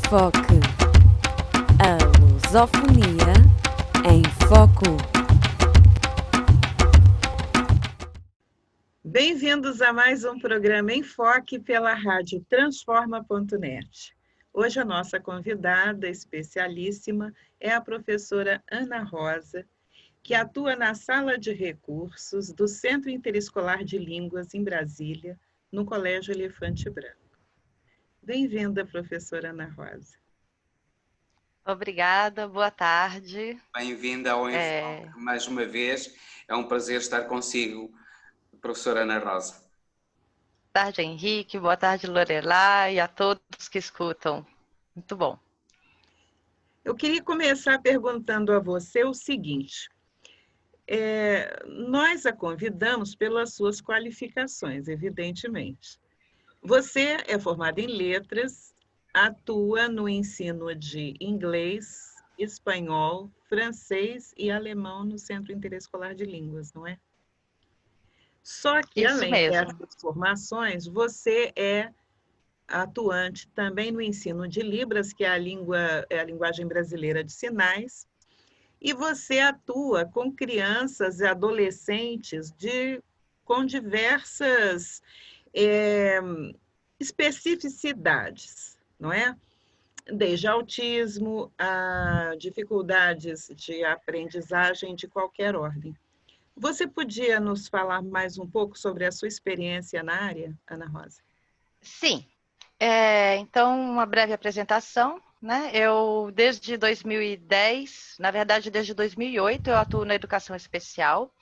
Enfoque. A lusofonia em foco. Bem-vindos a mais um programa Enfoque pela rádio Transforma.net. Hoje a nossa convidada especialíssima é a professora Ana Rosa, que atua na Sala de Recursos do Centro Interescolar de Línguas em Brasília, no Colégio Elefante Branco. Bem-vinda, professora Ana Rosa. Obrigada, boa tarde. Bem-vinda ao Enfoque mais uma vez. É um prazer estar consigo, professora Ana Rosa. Boa tarde, Henrique. Boa tarde, Lorelai, e a todos que escutam. Muito bom. Eu queria começar perguntando a você o seguinte. Nós a convidamos pelas suas qualificações, evidentemente. Você é formada em letras, atua no ensino de inglês, espanhol, francês e alemão no Centro Interescolar de Línguas, não é? Só que, Isso além mesmo. dessas formações, você é atuante também no ensino de Libras, que é a linguagem brasileira de sinais, e você atua com crianças e adolescentes com diversas especificidades, não é? Desde autismo a dificuldades de aprendizagem de qualquer ordem. Você podia nos falar mais um pouco sobre a sua experiência na área, Ana Rosa? Sim. Então, uma breve apresentação, né? Eu, desde 2010, na verdade, desde 2008, eu atuo na educação especial.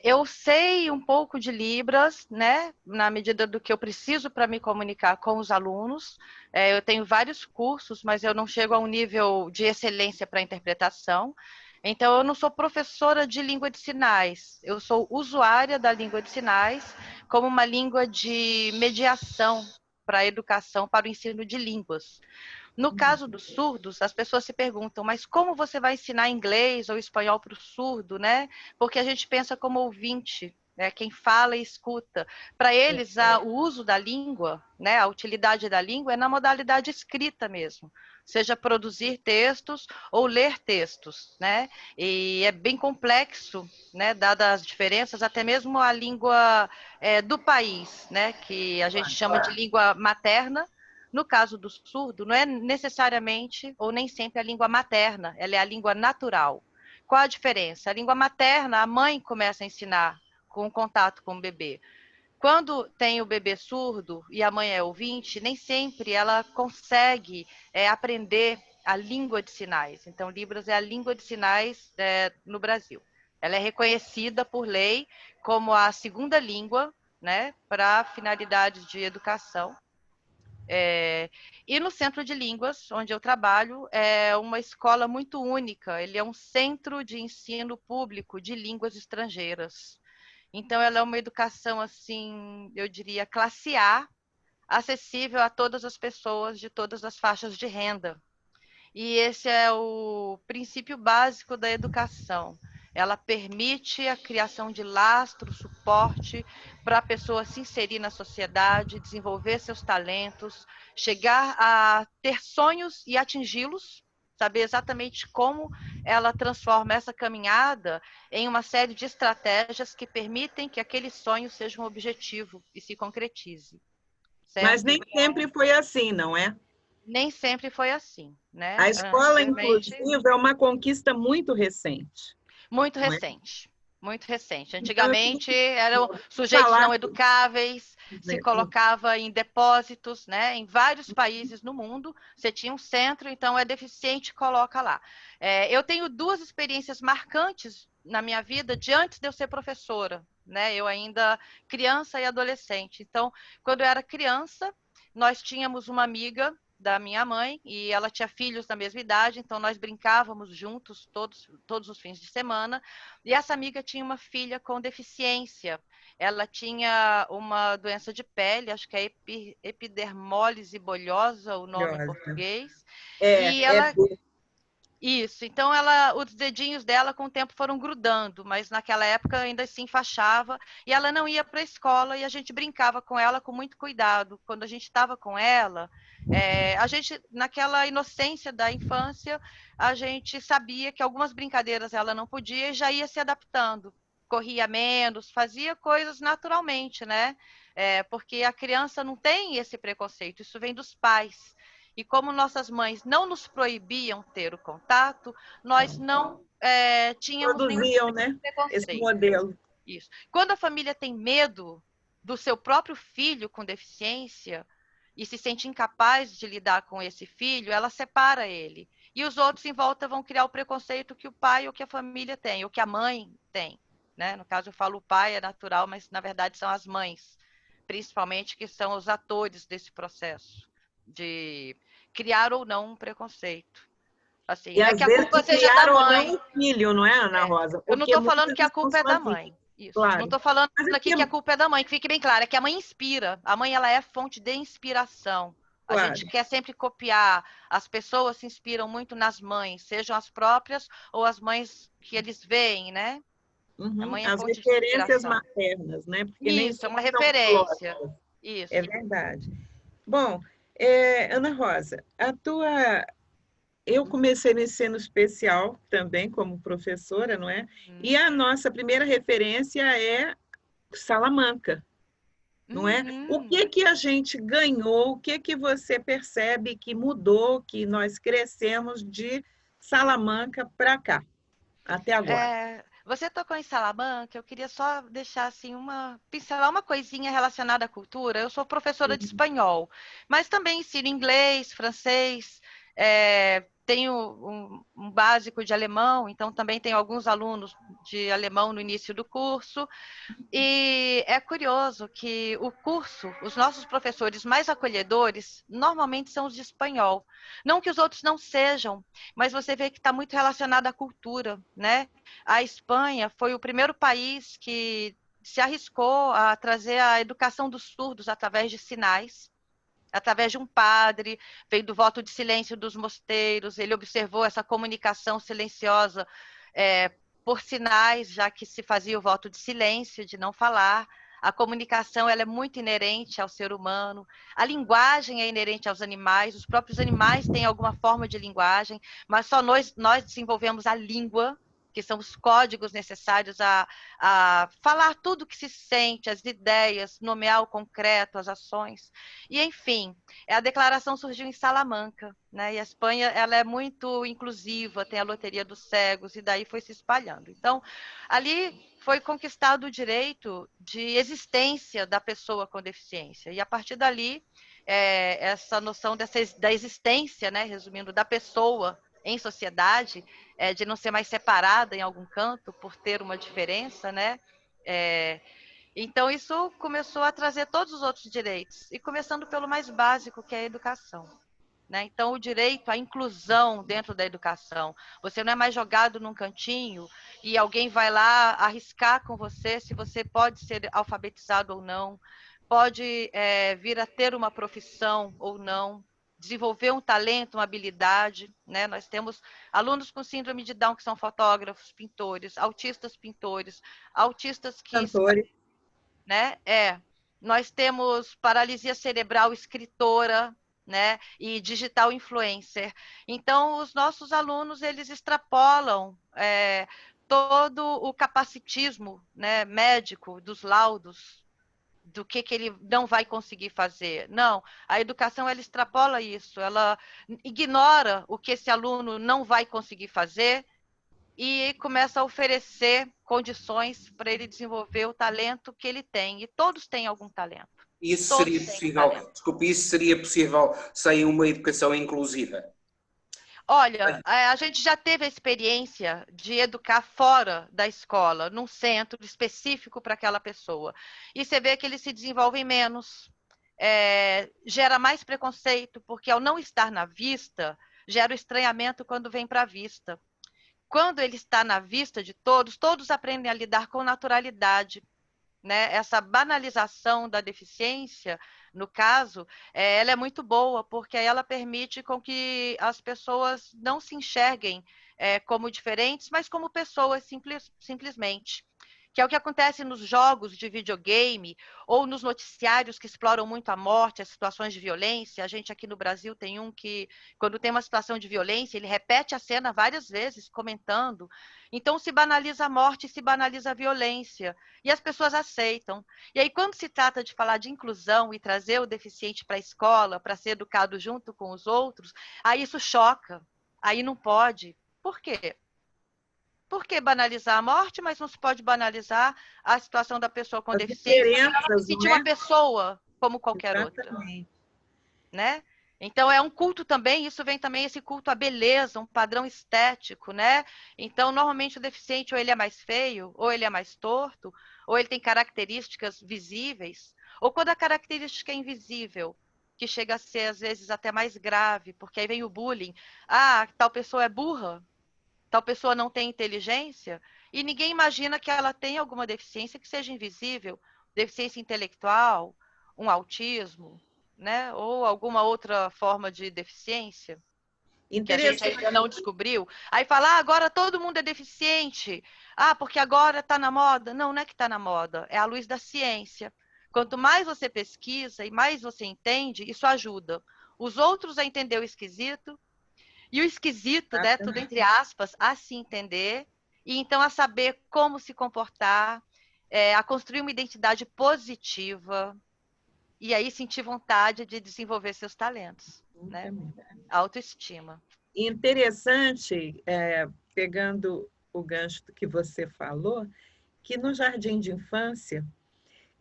Eu sei um pouco de Libras, né, na medida do que eu preciso para me comunicar com os alunos. Eu tenho vários cursos, mas eu não chego a um nível de excelência para interpretação. Então, eu não sou professora de língua de sinais, eu sou usuária da língua de sinais como uma língua de mediação para a educação, para o ensino de línguas. No caso dos surdos, as pessoas se perguntam, mas como você vai ensinar inglês ou espanhol para o surdo, né? Porque a gente pensa como ouvinte, né? Quem fala e escuta. Para eles, o uso da língua, né? A utilidade da língua é na modalidade escrita mesmo, seja produzir textos ou ler textos, né? E é bem complexo, né? Dadas as diferenças, até mesmo a língua do país, né? Que a gente chama de língua materna. No caso do surdo, não é necessariamente ou nem sempre a língua materna, ela é a língua natural. Qual a diferença? A língua materna, a mãe começa a ensinar com o contato com o bebê. Quando tem o bebê surdo e a mãe é ouvinte, nem sempre ela consegue aprender a língua de sinais. Então, Libras é a língua de sinais no Brasil. Ela é reconhecida por lei como a segunda língua, né, para finalidades de educação. E no Centro de Línguas, onde eu trabalho, é uma escola muito única. Ele é um centro de ensino público de línguas estrangeiras. Então, ela é uma educação, assim, eu diria, classe A, acessível a todas as pessoas de todas as faixas de renda. E esse é o princípio básico da educação. Ela permite a criação de lastro, suporte para a pessoa se inserir na sociedade, desenvolver seus talentos, chegar a ter sonhos e atingi-los, saber exatamente como ela transforma essa caminhada em uma série de estratégias que permitem que aquele sonho seja um objetivo e se concretize. Certo? Mas nem sempre foi assim, não é? Nem sempre foi assim, né? A escola inclusiva é uma conquista muito recente. Muito recente. Muito recente. Então, Antigamente eram sujeitos não educáveis, se colocava em depósitos, né? Em vários países no mundo, você tinha um centro, então é deficiente, coloca lá. Eu tenho duas experiências marcantes na minha vida de antes de eu ser professora, né? Eu ainda criança e adolescente. Então, quando eu era criança, nós tínhamos uma amiga da minha mãe, e ela tinha filhos da mesma idade, então nós brincávamos juntos todos os fins de semana, e essa amiga tinha uma filha com deficiência. Ela tinha uma doença de pele, acho que é epidermólise bolhosa, o nome em português, e ela... Isso, então os dedinhos dela com o tempo foram grudando, mas naquela época ainda assim enfaixava, e ela não ia para a escola e a gente brincava com ela com muito cuidado. Quando a gente estava com ela, a gente, naquela inocência da infância, a gente sabia que algumas brincadeiras ela não podia e já ia se adaptando. Corria menos, fazia coisas naturalmente, né? Porque a criança não tem esse preconceito, isso vem dos pais. E como nossas mães não nos proibiam ter o contato, nós não tínhamos nenhum Produziam, né, esse preconceito. modelo. Isso. Quando a família tem medo do seu próprio filho com deficiência e se sente incapaz de lidar com esse filho, ela separa ele. E os outros em volta vão criar o preconceito que o pai ou que a família tem, ou que a mãe tem. Né? No caso, eu falo o pai, é natural, mas na verdade são as mães, principalmente, que são os atores desse processo de criar ou não um preconceito. Assim, E não é às que a vezes culpa seja da criaram ou mãe. não o filho, não é, Ana Rosa? Eu não Porque estou falando muitas que a vezes são culpa é da sozinhos. mãe. Isso. Claro. Não estou falando Mas aqui que a culpa é da mãe, que fique bem claro, é que a mãe inspira. A mãe ela é fonte de inspiração. A claro. gente quer sempre copiar. As pessoas se inspiram muito nas mães, sejam as próprias ou as mães que eles veem, né? A mãe é As fonte de referências inspiração. maternas, né? Porque nem Isso, é uma sempre são referência. biológicas. Isso. É verdade. Bom, Ana Rosa, eu comecei no ensino especial também como professora, não é? E a nossa primeira referência é Salamanca, não é? O que a gente ganhou, o que você percebe que mudou, que nós crescemos de Salamanca para cá, até agora? Você tocou em Salamanca, eu queria só deixar assim pincelar uma coisinha relacionada à cultura. Eu sou professora de espanhol, mas também ensino inglês, francês, tenho um básico de alemão, então também tenho alguns alunos de alemão no início do curso. E é curioso que os nossos professores mais acolhedores, normalmente são os de espanhol. Não que os outros não sejam, mas você vê que está muito relacionado à cultura, né? A Espanha foi o primeiro país que se arriscou a trazer a educação dos surdos através de sinais, através de um padre, veio do voto de silêncio dos mosteiros, ele observou essa comunicação silenciosa por sinais, já que se fazia o voto de silêncio, de não falar. A comunicação ela é muito inerente ao ser humano, a linguagem é inerente aos animais, os próprios animais têm alguma forma de linguagem, mas só nós desenvolvemos a língua, que são os códigos necessários a falar tudo o que se sente, as ideias, nomear o concreto, as ações. E, enfim, a declaração surgiu em Salamanca, né? E a Espanha ela é muito inclusiva, tem a loteria dos cegos, e daí foi se espalhando. Então, ali foi conquistado o direito de existência da pessoa com deficiência. E, a partir dali, essa noção da existência, né? Resumindo, da pessoa em sociedade, de não ser mais separada em algum canto por ter uma diferença, né? Então, isso começou a trazer todos os outros direitos, e começando pelo mais básico, que é a educação. Né? Então, o direito à inclusão dentro da educação. Você não é mais jogado num cantinho e alguém vai lá arriscar com você se você pode ser alfabetizado ou não, pode vir a ter uma profissão ou não, desenvolver um talento, uma habilidade. Né? Nós temos alunos com síndrome de Down que são fotógrafos, pintores, autistas que Cantores. né? Nós temos paralisia cerebral escritora, né? E digital influencer. Então, os nossos alunos eles extrapolam todo o capacitismo, né, médico dos laudos do que ele não vai conseguir fazer. Não, a educação ela extrapola isso, ela ignora o que esse aluno não vai conseguir fazer e começa a oferecer condições para ele desenvolver o talento que ele tem. E todos têm algum talento. Isso todos seria possível, desculpe, isso seria possível sem uma educação inclusiva? Olha, a gente já teve a experiência de educar fora da escola, num centro específico para aquela pessoa. E você vê que eles se desenvolvem menos, gera mais preconceito, porque ao não estar na vista, gera o estranhamento quando vem para a vista. Quando ele está na vista de todos, todos aprendem a lidar com naturalidade. né? Essa banalização da deficiência, no caso, ela é muito boa, porque ela permite com que as pessoas não se enxerguem como diferentes, mas como pessoas simplesmente. Que é o que acontece nos jogos de videogame ou nos noticiários que exploram muito a morte, as situações de violência. A gente aqui no Brasil tem um que, quando tem uma situação de violência, ele repete a cena várias vezes, comentando. Então, se banaliza a morte, se banaliza a violência. E as pessoas aceitam. E aí, quando se trata de falar de inclusão e trazer o deficiente para a escola, para ser educado junto com os outros, aí isso choca. Aí não pode. Por quê? Por que banalizar a morte, mas não se pode banalizar a situação da pessoa com deficiência? Ela se sentir uma pessoa como qualquer outra. Né? Então, é um culto também, isso vem também esse culto à beleza, um padrão estético, né? Então, normalmente o deficiente ou ele é mais feio, ou ele é mais torto, ou ele tem características visíveis, ou quando a característica é invisível, que chega a ser, às vezes, até mais grave, porque aí vem o bullying. Ah, tal pessoa é burra, tal pessoa não tem inteligência, e ninguém imagina que ela tem alguma deficiência que seja invisível, deficiência intelectual, um autismo, né? Ou alguma outra forma de deficiência que a gente ainda não descobriu. Aí fala, agora todo mundo é deficiente. Ah, porque agora está na moda. Não, não é que está na moda, é a luz da ciência. Quanto mais você pesquisa e mais você entende, isso ajuda os outros a entender o esquisito, e o esquisito, né, tudo entre aspas, a se entender, e então a saber como se comportar, a construir uma identidade positiva, e aí sentir vontade de desenvolver seus talentos, né? Autoestima. Interessante, pegando o gancho que você falou, que no jardim de infância,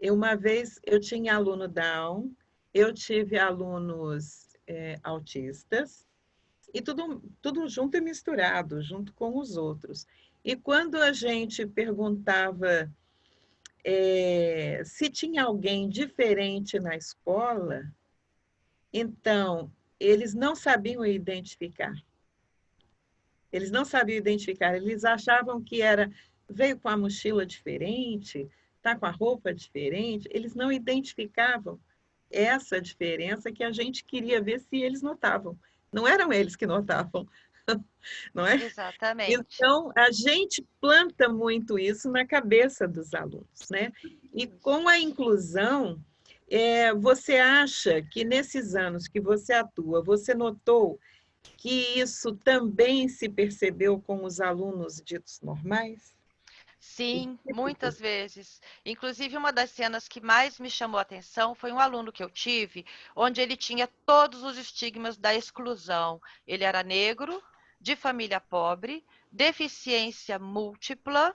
uma vez eu tinha aluno Down, eu tive alunos autistas, e tudo junto e misturado, junto com os outros. E quando a gente perguntava se tinha alguém diferente na escola, então, eles não sabiam identificar. Eles não sabiam identificar, eles achavam que veio com a mochila diferente, está com a roupa diferente, eles não identificavam essa diferença que a gente queria ver se eles notavam. Não eram eles que notavam, não é? Exatamente. Então, a gente planta muito isso na cabeça dos alunos, né? E com a inclusão, você acha que nesses anos que você atua, você notou que isso também se percebeu com os alunos ditos normais? Sim, muitas vezes. Inclusive, uma das cenas que mais me chamou a atenção foi um aluno que eu tive, onde ele tinha todos os estigmas da exclusão. Ele era negro, de família pobre, deficiência múltipla,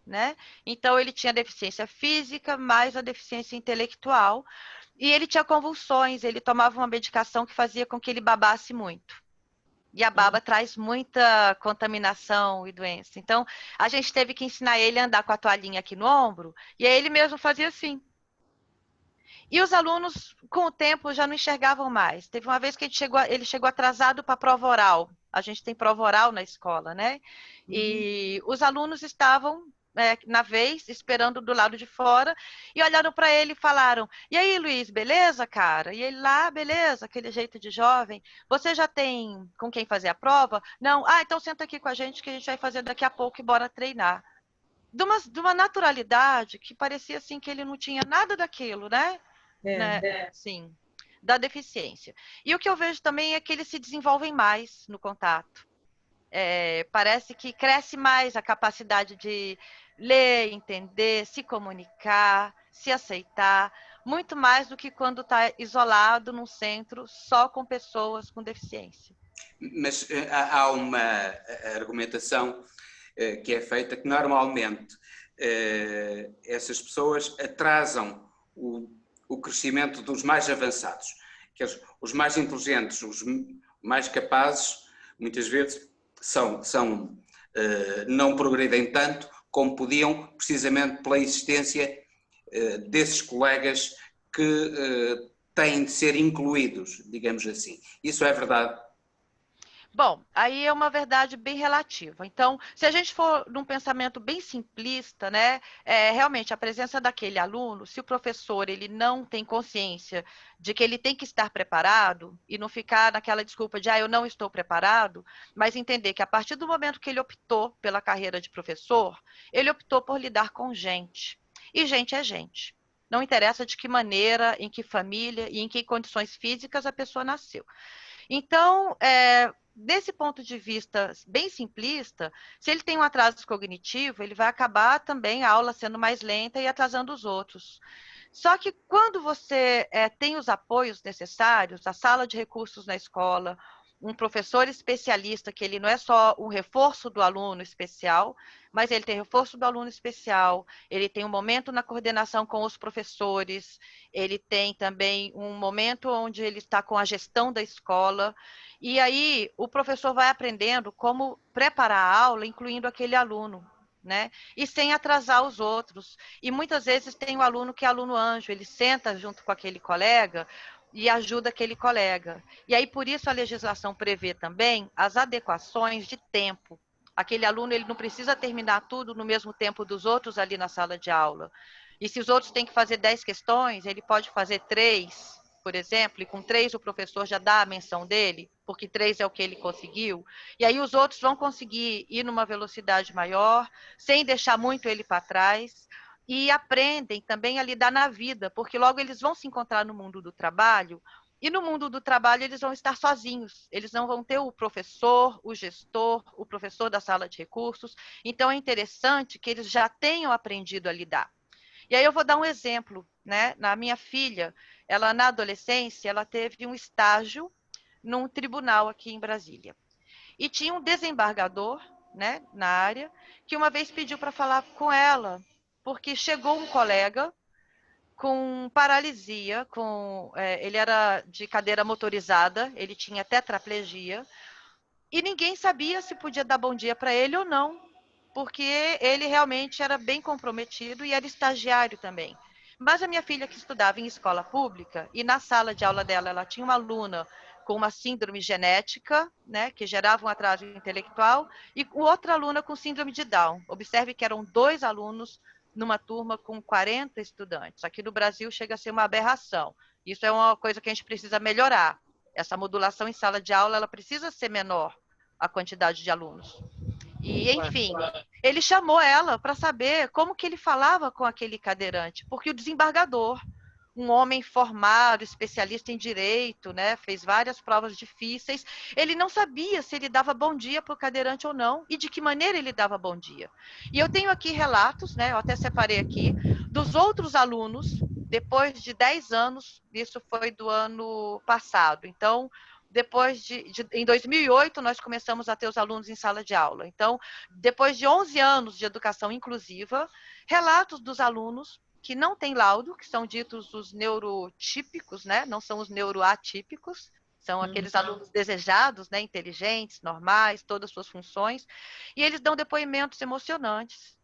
né? Então, ele tinha deficiência física, mais a deficiência intelectual, e ele tinha convulsões, ele tomava uma medicação que fazia com que ele babasse muito. E a baba traz muita contaminação e doença. Então, a gente teve que ensinar ele a andar com a toalhinha aqui no ombro, e aí ele mesmo fazia assim. E os alunos, com o tempo, já não enxergavam mais. Teve uma vez que ele chegou atrasado para a prova oral. A gente tem prova oral na escola, né? E os alunos estavam na vez, esperando do lado de fora, e olharam para ele e falaram, e aí, Luiz, beleza, cara? E ele lá, beleza, aquele jeito de jovem. Você já tem com quem fazer a prova? Não? Ah, então senta aqui com a gente que a gente vai fazer daqui a pouco e bora treinar. De uma naturalidade que parecia assim que ele não tinha nada daquilo, né? Sim, da deficiência. E o que eu vejo também é que eles se desenvolvem mais no contato. Parece que cresce mais a capacidade de ler, entender, se comunicar, se aceitar, muito mais do que quando está isolado num centro só com pessoas com deficiência. Mas há uma argumentação que é feita que normalmente essas pessoas atrasam o crescimento dos mais avançados, que os mais inteligentes, os mais capazes, muitas vezes não progredem tanto como podiam, precisamente pela existência desses colegas que têm de ser incluídos, digamos assim. Isso é verdade? Bom, aí é uma verdade bem relativa. Então, se a gente for num pensamento bem simplista, né, realmente a presença daquele aluno, se o professor ele não tem consciência de que ele tem que estar preparado e não ficar naquela desculpa de eu não estou preparado, mas entender que a partir do momento que ele optou pela carreira de professor, ele optou por lidar com gente. E gente é gente. Não interessa de que maneira, em que família e em que condições físicas a pessoa nasceu. Então, desse ponto de vista bem simplista, se ele tem um atraso cognitivo, ele vai acabar também a aula sendo mais lenta e atrasando os outros. Só que quando você tem os apoios necessários, a sala de recursos na escola, um professor especialista, que ele não é só um reforço do aluno especial, mas ele tem reforço do aluno especial, ele tem um momento na coordenação com os professores, ele tem também um momento onde ele está com a gestão da escola, e aí o professor vai aprendendo como preparar a aula, incluindo aquele aluno, né? E sem atrasar os outros. E muitas vezes tem o aluno que é aluno anjo, ele senta junto com aquele colega e ajuda aquele colega. E aí, por isso, a legislação prevê também as adequações de tempo. Aquele aluno ele não precisa terminar tudo no mesmo tempo dos outros ali na sala de aula. E se os outros têm que fazer 10 questões, ele pode fazer 3, por exemplo, e com 3 o professor já dá a menção dele, porque 3 é o que ele conseguiu. E aí os outros vão conseguir ir numa velocidade maior, sem deixar muito ele para trás, e aprendem também a lidar na vida, porque logo eles vão se encontrar no mundo do trabalho, e no mundo do trabalho eles vão estar sozinhos, eles não vão ter o professor, o gestor, o professor da sala de recursos, então é interessante que eles já tenham aprendido a lidar. E aí eu vou dar um exemplo, né? Na minha filha, ela na adolescência, ela teve um estágio num tribunal aqui em Brasília. E tinha um desembargador, né, na área, que uma vez pediu para falar com ela, porque chegou um colega com paralisia, ele era de cadeira motorizada, ele tinha tetraplegia, e ninguém sabia se podia dar bom dia para ele ou não, porque ele realmente era bem comprometido e era estagiário também. Mas a minha filha, que estudava em escola pública, e na sala de aula dela ela tinha uma aluna com uma síndrome genética, né, que gerava um atraso intelectual, e outra aluna com síndrome de Down. Observe que eram 2 alunos numa turma com 40 estudantes. Aqui no Brasil chega a ser uma aberração. Isso é uma coisa que a gente precisa melhorar. Essa modulação em sala de aula ela precisa ser menor, a quantidade de alunos. E, enfim, ele chamou ela para saber como que ele falava com aquele cadeirante, porque o desembargador, um homem formado, especialista em direito, né, fez várias provas difíceis, ele não sabia se ele dava bom dia para o cadeirante ou não, e de que maneira ele dava bom dia. E eu tenho aqui relatos, né, eu até separei aqui, dos outros alunos, depois de 10 anos, isso foi do ano passado, então depois em 2008, nós começamos a ter os alunos em sala de aula. Então, depois de 11 anos de educação inclusiva, relatos dos alunos que não têm laudo, que são ditos os neurotípicos, né? Não são os neuroatípicos, são aqueles alunos desejados, né? Inteligentes, normais, todas as suas funções, e eles dão depoimentos emocionantes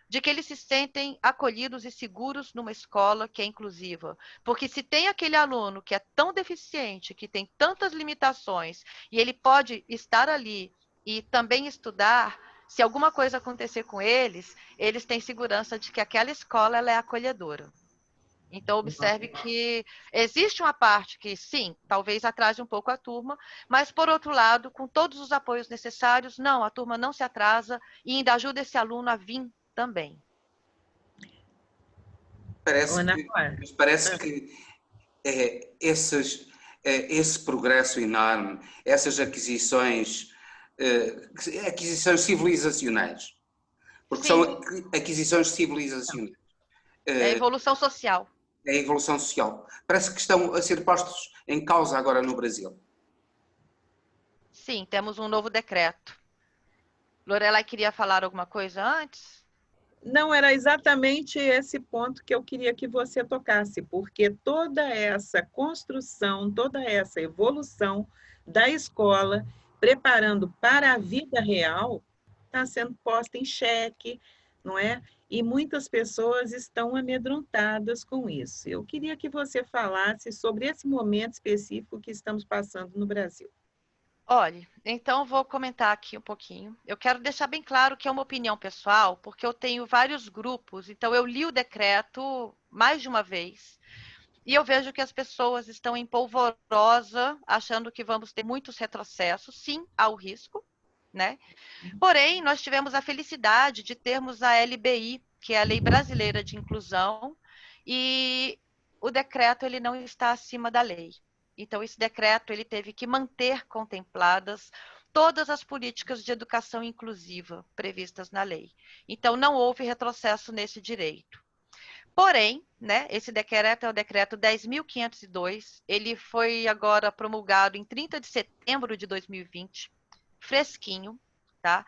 de que eles se sentem acolhidos e seguros numa escola que é inclusiva. Porque se tem aquele aluno que é tão deficiente, que tem tantas limitações, e ele pode estar ali e também estudar, se alguma coisa acontecer com eles, eles têm segurança de que aquela escola ela é acolhedora. Então, observe que existe uma parte que, sim, talvez atrase um pouco a turma, mas, por outro lado, com todos os apoios necessários, não, a turma não se atrasa e ainda ajuda esse aluno a vir também. Parece que esse progresso enorme, essas aquisições civilizacionais, porque Sim. São aquisições civilizacionais. É a evolução social. É a evolução social. Parece que estão a ser postos em causa agora no Brasil. Sim, temos um novo decreto. Lorelai queria falar alguma coisa antes? Não, era exatamente esse ponto que eu queria que você tocasse, porque toda essa construção, toda essa evolução da escola, preparando para a vida real, está sendo posta em xeque, não é? E muitas pessoas estão amedrontadas com isso. Eu queria que você falasse sobre esse momento específico que estamos passando no Brasil. Olha, então vou comentar aqui um pouquinho. Eu quero deixar bem claro que é uma opinião pessoal, porque eu tenho vários grupos, então eu li o decreto mais de uma vez, e eu vejo que as pessoas estão em polvorosa, achando que vamos ter muitos retrocessos. Sim, há o risco, né? Porém, nós tivemos a felicidade de termos a LBI, que é a Lei Brasileira de Inclusão, e o decreto ele não está acima da lei. Então, esse decreto ele teve que manter contempladas todas as políticas de educação inclusiva previstas na lei. Então, não houve retrocesso nesse direito. Porém, né, esse decreto é o decreto 10.502, ele foi agora promulgado em 30 de setembro de 2020, fresquinho, tá?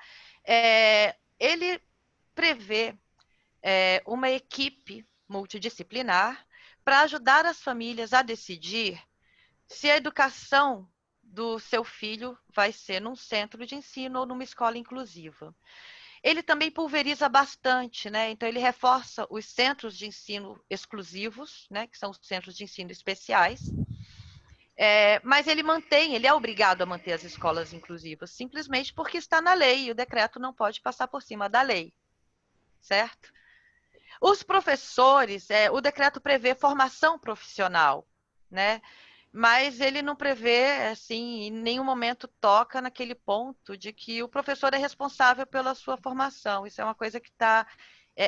Ele prevê uma equipe multidisciplinar para ajudar as famílias a decidir se a educação do seu filho vai ser num centro de ensino ou numa escola inclusiva. Ele também pulveriza bastante, né? Então, ele reforça os centros de ensino exclusivos, né? Que são os centros de ensino especiais. Mas ele é obrigado a manter as escolas inclusivas, simplesmente porque está na lei, e o decreto não pode passar por cima da lei, certo? Os professores, o decreto prevê formação profissional, né? Mas ele não prevê, assim, em nenhum momento toca naquele ponto de que o professor é responsável pela sua formação. Isso é uma coisa que está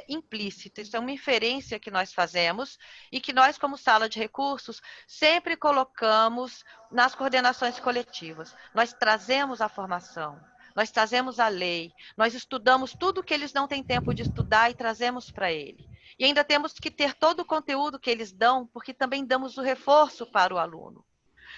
implícita, isso é uma inferência que nós fazemos e que nós, como sala de recursos, sempre colocamos nas coordenações coletivas. Nós trazemos a formação, nós trazemos a lei, nós estudamos tudo que eles não têm tempo de estudar e trazemos para ele. E ainda temos que ter todo o conteúdo que eles dão, porque também damos o reforço para o aluno.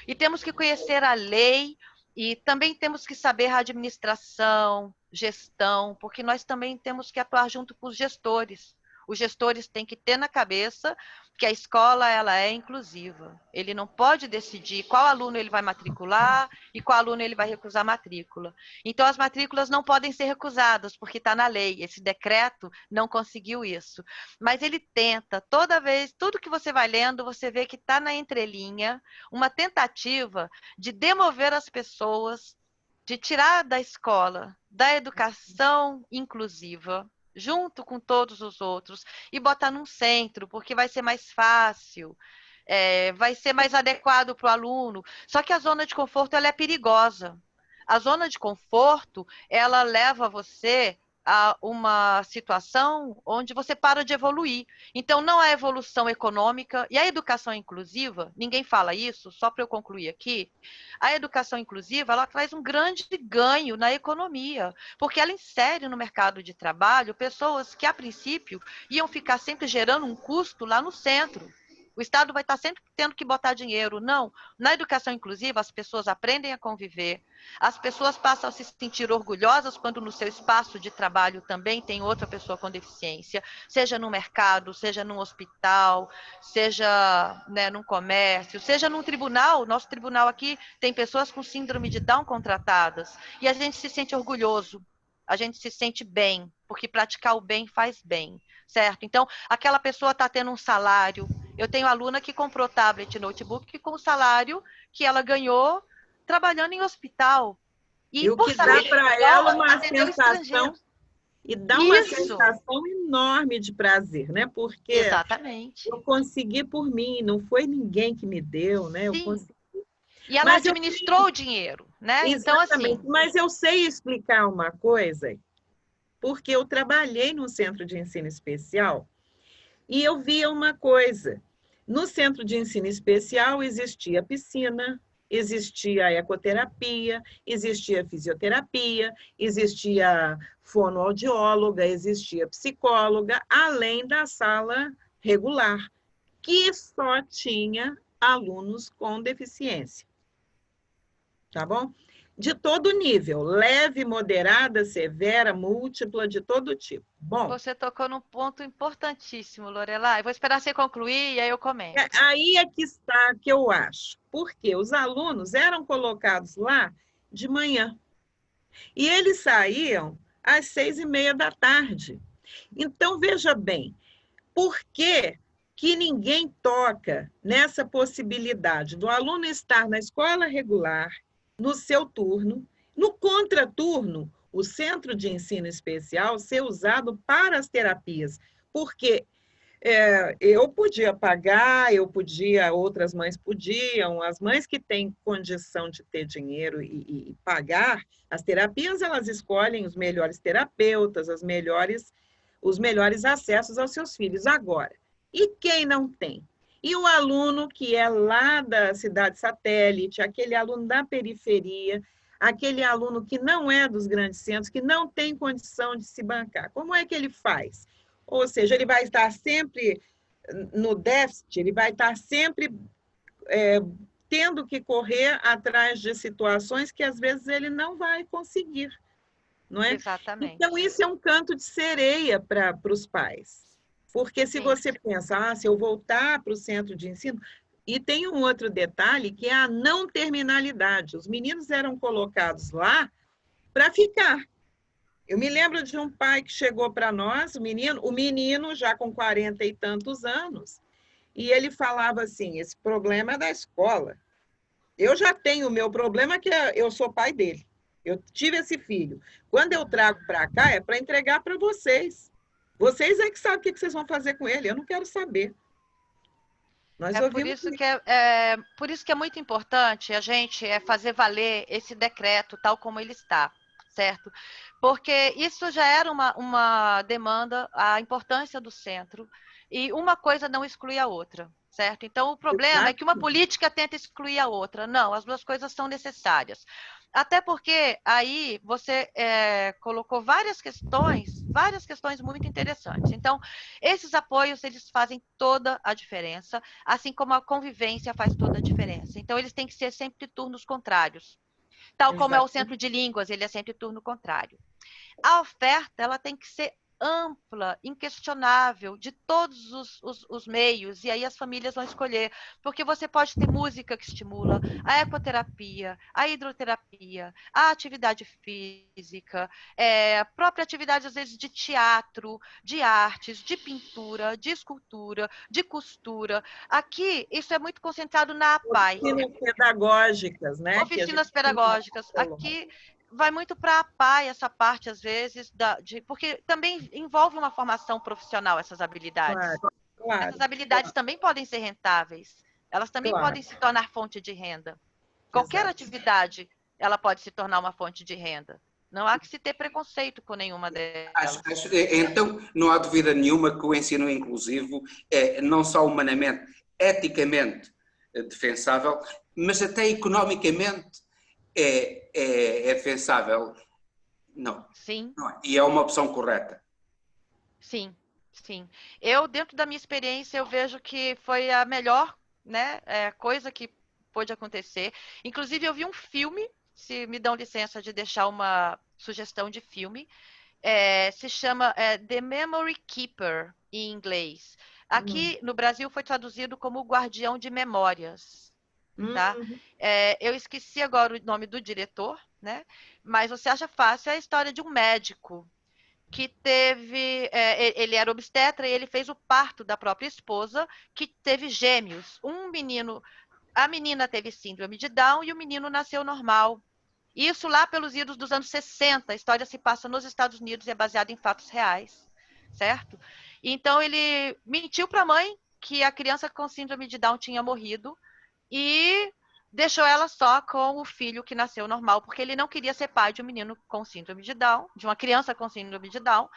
E temos que conhecer a lei e também temos que saber a administração, gestão, porque nós também temos que atuar junto com os gestores. Os gestores têm que ter na cabeça que a escola ela é inclusiva. Ele não pode decidir qual aluno ele vai matricular e qual aluno ele vai recusar a matrícula. Então, as matrículas não podem ser recusadas, porque está na lei. Esse decreto não conseguiu isso. Mas ele tenta, toda vez, tudo que você vai lendo, você vê que está na entrelinha uma tentativa de demover as pessoas, de tirar da escola, da educação inclusiva, junto com todos os outros, e botar num centro, porque vai ser mais fácil, vai ser mais adequado para o aluno. Só que a zona de conforto ela é perigosa. A zona de conforto, ela leva você a uma situação onde você para de evoluir. Então, não há evolução econômica. E a educação inclusiva, ninguém fala isso, só para eu concluir aqui, a educação inclusiva, ela traz um grande ganho na economia, porque ela insere no mercado de trabalho pessoas que, a princípio, iam ficar sempre gerando um custo lá no centro. O Estado vai estar sempre tendo que botar dinheiro. Não. Na educação inclusiva, as pessoas aprendem a conviver, as pessoas passam a se sentir orgulhosas quando no seu espaço de trabalho também tem outra pessoa com deficiência, seja no mercado, seja num hospital, seja, né, num comércio, seja num tribunal. Nosso tribunal aqui tem pessoas com síndrome de Down contratadas e a gente se sente orgulhoso, a gente se sente bem, porque praticar o bem faz bem, certo? Então, aquela pessoa está tendo um salário. Eu tenho aluna que comprou tablet e notebook com o salário que ela ganhou trabalhando em hospital. E o que dá para ela uma sensação, e dá uma sensação enorme de prazer, né? Porque exatamente, eu consegui por mim, não foi ninguém que me deu, né? Eu consegui. E ela administrou o dinheiro, né? Exatamente. Então, assim... Mas eu sei explicar uma coisa, porque eu trabalhei num centro de ensino especial e eu via uma coisa. No centro de ensino especial existia piscina, existia ecoterapia, existia fisioterapia, existia fonoaudióloga, existia psicóloga, além da sala regular, que só tinha alunos com deficiência. Tá bom? De todo nível, leve, moderada, severa, múltipla, de todo tipo. Bom, você tocou num ponto importantíssimo, Lorelai. Eu vou esperar você concluir e aí eu comento. Aí é que está que eu acho. Porque os alunos eram colocados lá de manhã. E eles saíam às 6:30 da tarde. Então, veja bem, por que ninguém toca nessa possibilidade do aluno estar na escola regular no seu turno. No contraturno, o centro de ensino especial ser usado para as terapias, porque eu podia pagar, outras mães podiam, as mães que têm condição de ter dinheiro e pagar as terapias, elas escolhem os melhores terapeutas, os melhores acessos aos seus filhos. Agora, e quem não tem? E o aluno que é lá da cidade satélite, aquele aluno da periferia, aquele aluno que não é dos grandes centros, que não tem condição de se bancar, como é que ele faz? Ou seja, ele vai estar sempre no déficit, ele vai estar sempre tendo que correr atrás de situações que às vezes ele não vai conseguir, não é? Exatamente. Então, isso é um canto de sereia para os pais. Porque se você pensa, se eu voltar para o centro de ensino... E tem um outro detalhe, que é a não terminalidade. Os meninos eram colocados lá para ficar. Eu me lembro de um pai que chegou para nós, o menino já com 40 e tantos anos, e ele falava assim, esse problema é da escola. Eu já tenho o meu problema, que eu sou pai dele. Eu tive esse filho. Quando eu trago para cá, é para entregar para vocês. Vocês é que sabem o que vocês vão fazer com ele. Eu não quero saber. Nós ouvimos Por isso que é muito importante a gente fazer valer esse decreto tal como ele está, certo? Porque isso já era uma demanda, a importância do centro, e uma coisa não exclui a outra, certo? Então, o problema é que uma política tenta excluir a outra. Não, as duas coisas são necessárias. Até porque aí você colocou várias questões muito interessantes. Então, esses apoios, eles fazem toda a diferença, assim como a convivência faz toda a diferença. Então, eles têm que ser sempre turnos contrários. Tal como é o centro de línguas, ele é sempre turno contrário. A oferta, ela tem que ser ampla, inquestionável, de todos os meios, e aí as famílias vão escolher, porque você pode ter música que estimula, a ecoterapia, a hidroterapia, a atividade física, a própria atividade, às vezes, de teatro, de artes, de pintura, de escultura, de costura. Aqui, isso é muito concentrado na APAE. Oficinas pedagógicas, né? Oficinas pedagógicas. Aqui vai muito para a PAI, essa parte, às vezes, porque também envolve uma formação profissional, essas habilidades. Claro, essas habilidades também podem ser rentáveis. Elas também podem se tornar fonte de renda. Qualquer atividade, ela pode se tornar uma fonte de renda. Não há que se ter preconceito com nenhuma delas. Então, não há dúvida nenhuma que o ensino inclusivo é não só humanamente, eticamente defensável, mas até economicamente é defensável. Não. Sim. Não é. E é uma opção correta. Sim, sim. Eu, dentro da minha experiência, eu vejo que foi a melhor, né, coisa que pôde acontecer. Inclusive, eu vi um filme, se me dão licença de deixar uma sugestão de filme, se chama The Memory Keeper, em inglês. Aqui no Brasil foi traduzido como O Guardião de Memórias. Tá? Eu esqueci agora o nome do diretor, né? Mas você acha fácil, é a história de um médico que teve, ele era obstetra e ele fez o parto da própria esposa, que teve gêmeos. Um menino, a menina teve síndrome de Down e o menino nasceu normal. Isso lá pelos idos dos anos 60, a história se passa nos Estados Unidos e é baseada em fatos reais, certo? Então ele mentiu para a mãe que a criança com síndrome de Down tinha morrido, e deixou ela só com o filho que nasceu normal, porque ele não queria ser pai de um menino com síndrome de Down, de uma criança com síndrome de Down,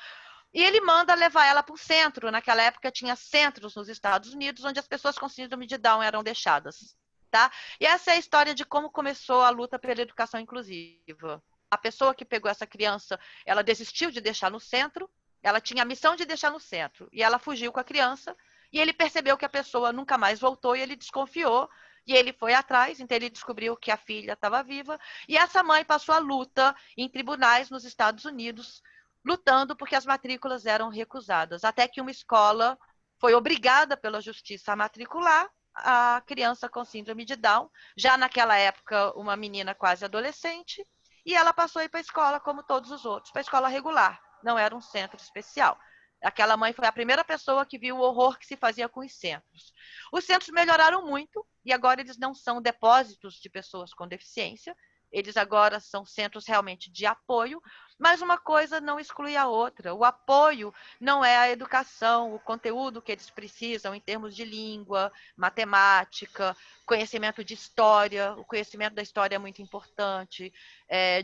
e ele manda levar ela para o centro. Naquela época tinha centros nos Estados Unidos onde as pessoas com síndrome de Down eram deixadas, tá? E essa é a história de como começou a luta pela educação inclusiva. A pessoa que pegou essa criança, ela desistiu de deixar no centro, ela tinha a missão de deixar no centro, e ela fugiu com a criança, e ele percebeu que a pessoa nunca mais voltou, e ele desconfiou. E ele foi atrás, então ele descobriu que a filha estava viva. E essa mãe passou a luta em tribunais nos Estados Unidos, lutando porque as matrículas eram recusadas. Até que uma escola foi obrigada pela justiça a matricular a criança com síndrome de Down, já naquela época uma menina quase adolescente, e ela passou a ir para a escola como todos os outros, para a escola regular, não era um centro especial. Aquela mãe foi a primeira pessoa que viu o horror que se fazia com os centros. Os centros melhoraram muito e agora eles não são depósitos de pessoas com deficiência, eles agora são centros realmente de apoio, mas uma coisa não exclui a outra. O apoio não é a educação, o conteúdo que eles precisam em termos de língua, matemática, conhecimento de história. O conhecimento da história é muito importante,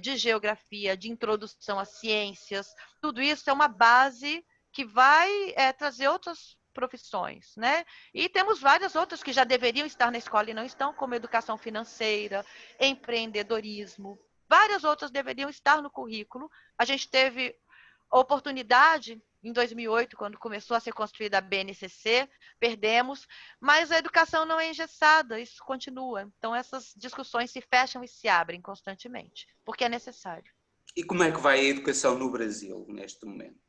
de geografia, de introdução às ciências. Tudo isso é uma base que vai trazer outras profissões, né? E temos várias outras que já deveriam estar na escola e não estão, como educação financeira, empreendedorismo. Várias outras deveriam estar no currículo. A gente teve oportunidade em 2008, quando começou a ser construída a BNCC, perdemos, mas a educação não é engessada, isso continua. Então, essas discussões se fecham e se abrem constantemente, porque é necessário. E como é que vai a educação no Brasil neste momento?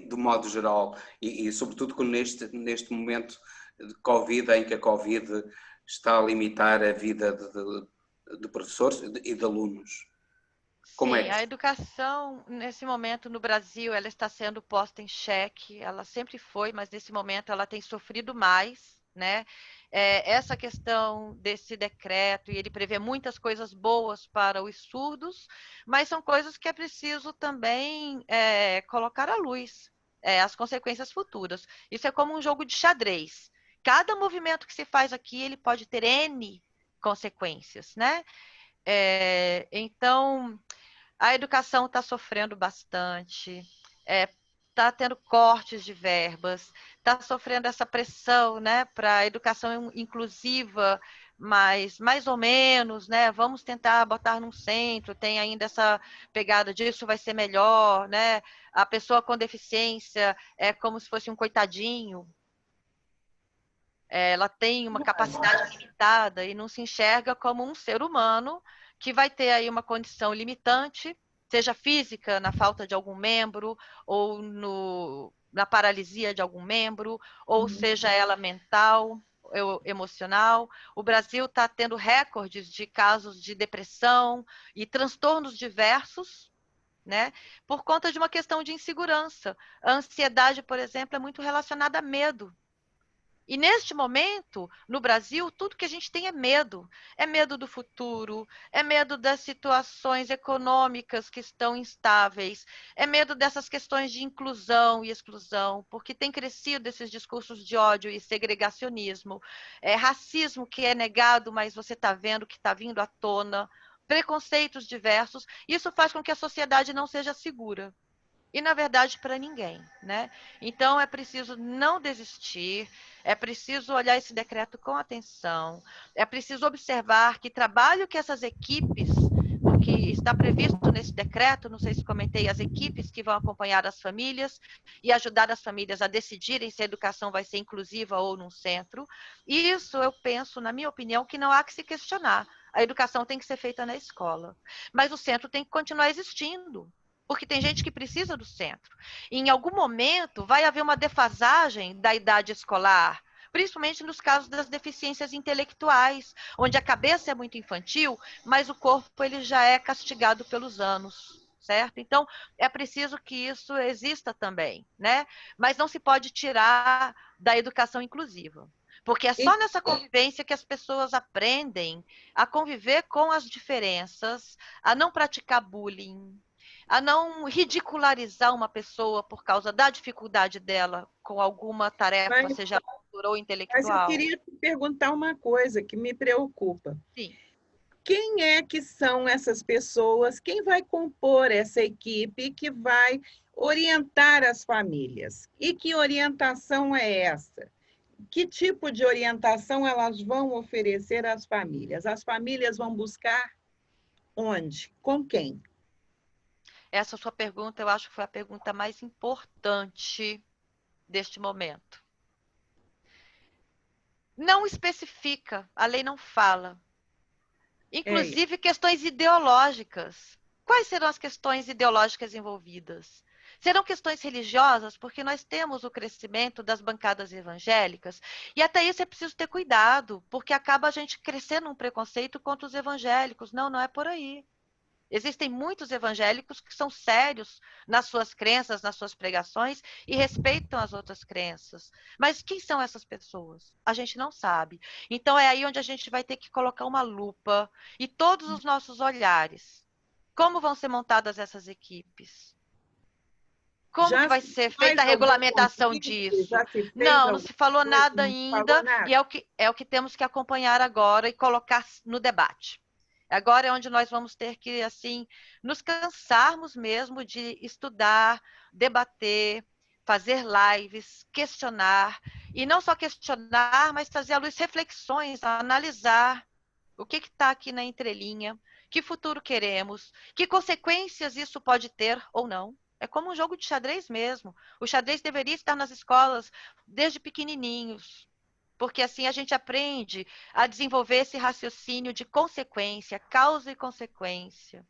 Do modo geral, e sobretudo neste momento de Covid, em que a Covid está a limitar a vida de professores e de alunos. Como é Sim, que... a educação, nesse momento, no Brasil, ela está sendo posta em xeque, ela sempre foi, mas nesse momento ela tem sofrido mais, né? Essa questão desse decreto, e ele prevê muitas coisas boas para os surdos, mas são coisas que é preciso também colocar à luz, as consequências futuras. Isso é como um jogo de xadrez. Cada movimento que se faz aqui, ele pode ter N consequências, né? Então, a educação está sofrendo bastante, está tendo cortes de verbas, está sofrendo essa pressão, né, para a educação inclusiva, mas mais ou menos, né? Vamos tentar botar num centro, tem ainda essa pegada disso vai ser melhor, né? A pessoa com deficiência é como se fosse um coitadinho. Ela tem uma capacidade limitada e não se enxerga como um ser humano que vai ter aí uma condição limitante, seja física, na falta de algum membro, ou na paralisia de algum membro, ou seja ela mental, emocional. O Brasil está tendo recordes de casos de depressão e transtornos diversos, né? Por conta de uma questão de insegurança. A ansiedade, por exemplo, é muito relacionada a medo. E neste momento, no Brasil, tudo que a gente tem é medo. É medo do futuro, é medo das situações econômicas que estão instáveis, é medo dessas questões de inclusão e exclusão, porque tem crescido esses discursos de ódio e segregacionismo, racismo que é negado, mas você está vendo que está vindo à tona, preconceitos diversos. Isso faz com que a sociedade não seja segura. E, na verdade, para ninguém, né? Então, é preciso não desistir, é preciso olhar esse decreto com atenção, é preciso observar que trabalho que essas equipes, o que está previsto nesse decreto, não sei se comentei, as equipes que vão acompanhar as famílias e ajudar as famílias a decidirem se a educação vai ser inclusiva ou num centro. E isso eu penso, na minha opinião, que não há que se questionar. A educação tem que ser feita na escola, mas o centro tem que continuar existindo, porque tem gente que precisa do centro. E em algum momento vai haver uma defasagem da idade escolar, principalmente nos casos das deficiências intelectuais, onde a cabeça é muito infantil, mas o corpo ele já é castigado pelos anos, certo? Então, é preciso que isso exista também, né? Mas não se pode tirar da educação inclusiva. Porque é só nessa convivência que as pessoas aprendem a conviver com as diferenças, a não praticar bullying, a não ridicularizar uma pessoa por causa da dificuldade dela com alguma tarefa, seja cultural ou Mas eu intelectual. queria te perguntar uma coisa que me preocupa. Sim. Quem é que são essas pessoas? Quem vai compor essa equipe que vai orientar as famílias? E que orientação é essa? Que tipo de orientação elas vão oferecer às famílias? As famílias vão buscar onde? Com quem? Essa sua pergunta, eu acho que foi a pergunta mais importante deste momento. Não especifica, a lei não fala. Inclusive questões ideológicas. Quais serão as questões ideológicas envolvidas? Serão questões religiosas, porque nós temos o crescimento das bancadas evangélicas, e até isso é preciso ter cuidado, porque acaba a gente crescendo um preconceito contra os evangélicos. Não, não é por aí. Existem muitos evangélicos que são sérios nas suas crenças, nas suas pregações e respeitam as outras crenças. Mas quem são essas pessoas? A gente não sabe. Então é aí onde a gente vai ter que colocar uma lupa e todos os nossos olhares. Como vão ser montadas essas equipes? Como que vai ser feita a regulamentação disso? Não se falou nada ainda e é o que temos que acompanhar agora e colocar no debate. Agora é onde nós vamos ter que, assim, nos cansarmos mesmo de estudar, debater, fazer lives, questionar. E não só questionar, mas trazer à luz reflexões, analisar o que está aqui na entrelinha, que futuro queremos, que consequências isso pode ter ou não. É como um jogo de xadrez mesmo. O xadrez deveria estar nas escolas desde pequenininhos. Porque assim a gente aprende a desenvolver esse raciocínio de consequência, causa e consequência.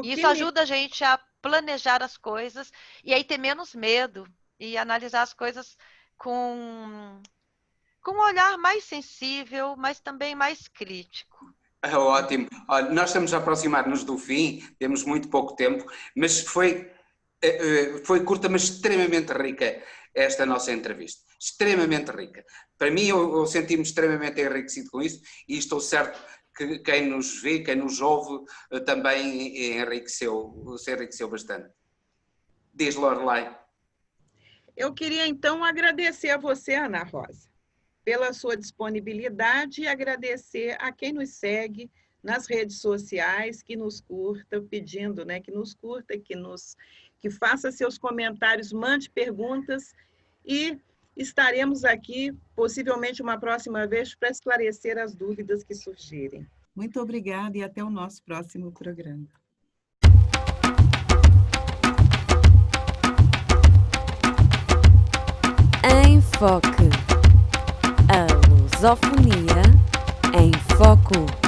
Isso ajuda a gente a planejar as coisas e aí ter menos medo e analisar as coisas com um olhar mais sensível, mas também mais crítico. Ótimo. Olha, nós estamos a aproximar-nos do fim, temos muito pouco tempo, mas foi curta, mas extremamente rica esta nossa entrevista. Extremamente rica. Para mim, eu senti-me extremamente enriquecido com isso e estou certo que quem nos vê, quem nos ouve, também se enriqueceu bastante. Diz, Lorelai. Eu queria, então, agradecer a você, Ana Rosa, pela sua disponibilidade e agradecer a quem nos segue nas redes sociais, que nos curta, pedindo, né, que nos curta, que faça seus comentários, mande perguntas e estaremos aqui, possivelmente uma próxima vez, para esclarecer as dúvidas que surgirem. Muito obrigada e até o nosso próximo programa. Em Foque. A lusofonia em foco.